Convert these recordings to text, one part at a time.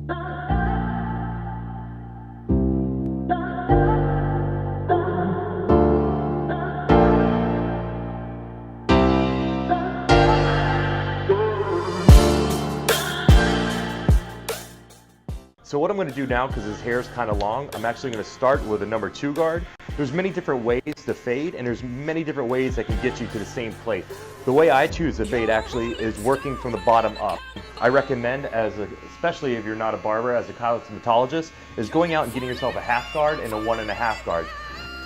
So what I'm going to do now, because his hair is kind of long, I'm actually going to start with a number 2 guard. There's many different ways to fade, and there's many different ways that can get you to the same plate. The way I choose to fade actually is working from the bottom up. I recommend, especially if you're not a barber, as a cosmetologist, is going out and getting yourself a half guard and a 1.5 guard.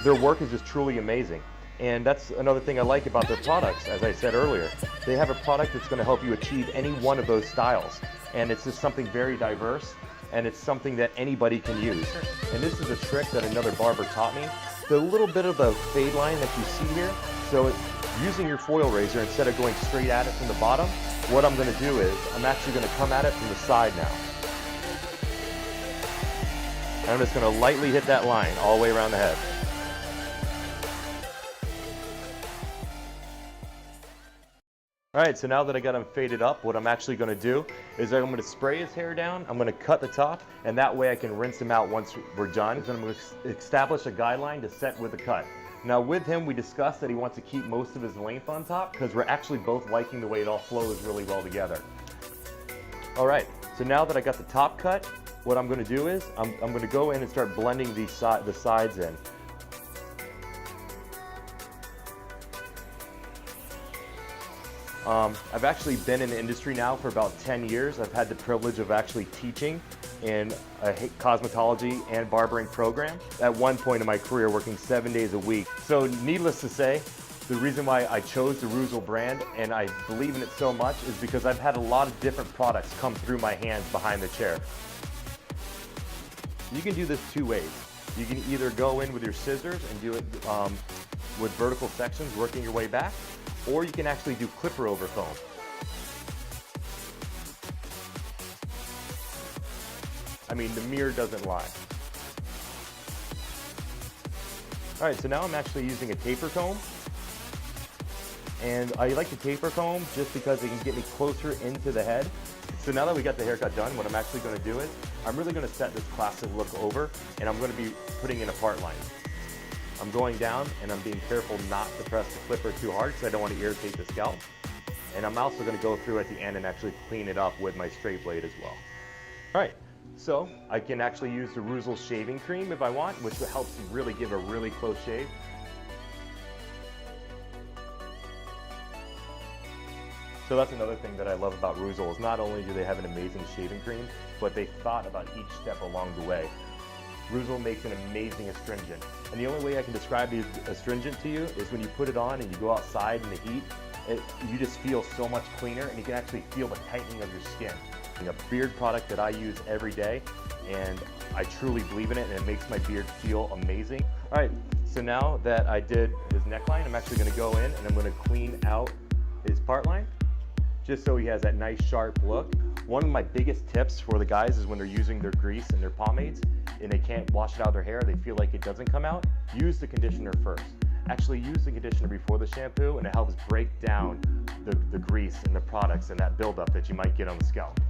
Their work is just truly amazing. And that's another thing I like about their products. As I said earlier, they have a product that's going to help you achieve any one of those styles. And it's just something very diverse. And it's something that anybody can use. And this is a trick that another barber taught me. The little bit of the fade line that you see here, so it's using your foil razor instead of going straight at it from the bottom, what I'm going to do is I'm actually going to come at it from the side now. And I'm just going to lightly hit that line all the way around the head. Alright, so now that I got him faded up, what I'm actually going to do is I'm going to spray his hair down, I'm going to cut the top, and that way I can rinse him out once we're done. Then I'm going to establish a guideline to set with the cut. Now with him, we discussed that he wants to keep most of his length on top because we're actually both liking the way it all flows really well together. Alright, so now that I got the top cut, what I'm going to do is I'm going to go in and start blending the sides in. I've actually been in the industry now for about 10 years. I've had the privilege of actually teaching in a cosmetology and barbering program. At one point in my career, working 7 days a week. So needless to say, the reason why I chose the Reuzel brand and I believe in it so much is because I've had a lot of different products come through my hands behind the chair. You can do this 2 ways. You can either go in with your scissors and do it with vertical sections, working your way back, or you can actually do clipper over foam. I mean, the mirror doesn't lie. All right, so now I'm actually using a taper comb. And I like the taper comb just because it can get me closer into the head. So now that we got the haircut done, what I'm actually going to do is I'm really going to set this classic look over, and I'm going to be putting in a part line. I'm going down and I'm being careful not to press the clipper too hard because I don't want to irritate the scalp. And I'm also going to go through at the end and actually clean it up with my straight blade as well. All right, so I can actually use the Reuzel shaving cream if I want, which helps really give a really close shave. So that's another thing that I love about Reuzel is not only do they have an amazing shaving cream, but they thought about each step along the way. Reuzel makes an amazing astringent. And the only way I can describe the astringent to you is when you put it on and you go outside in the heat, you just feel so much cleaner and you can actually feel the tightening of your skin. A beard product that I use every day, and I truly believe in it, and it makes my beard feel amazing. All right, so now that I did his neckline, I'm actually gonna go in and I'm gonna clean out his part line, just so he has that nice sharp look. One of my biggest tips for the guys is when they're using their grease and their pomades and they can't wash it out of their hair, they feel like it doesn't come out, use the conditioner first. Actually use the conditioner before the shampoo, and it helps break down the grease and the products and that buildup that you might get on the scalp.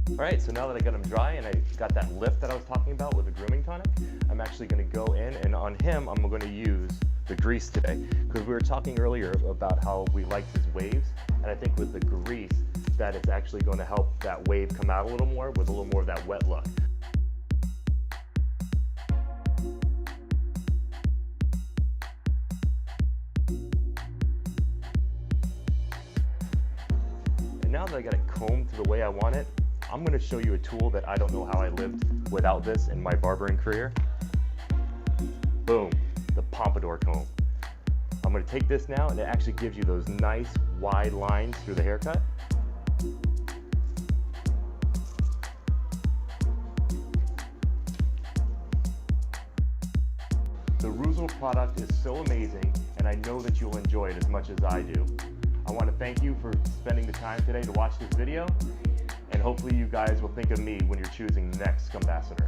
All right, so now that I got him dry and I got that lift that I was talking about with the grooming tonic, I'm actually gonna go in, and on him, I'm gonna use the grease today, because we were talking earlier about how we liked his waves, and I think with the grease, that it's actually gonna help that wave come out a little more with a little more of that wet look. And now that I got it combed to the way I want it, I'm going to show you a tool that I don't know how I lived without this in my barbering career. Boom, the pompadour comb. I'm going to take this now, and it actually gives you those nice wide lines through the haircut. The Reuzel product is so amazing, and I know that you'll enjoy it as much as I do. I want to thank you for spending the time today to watch this video. And hopefully you guys will think of me when you're choosing the next Scumbassador.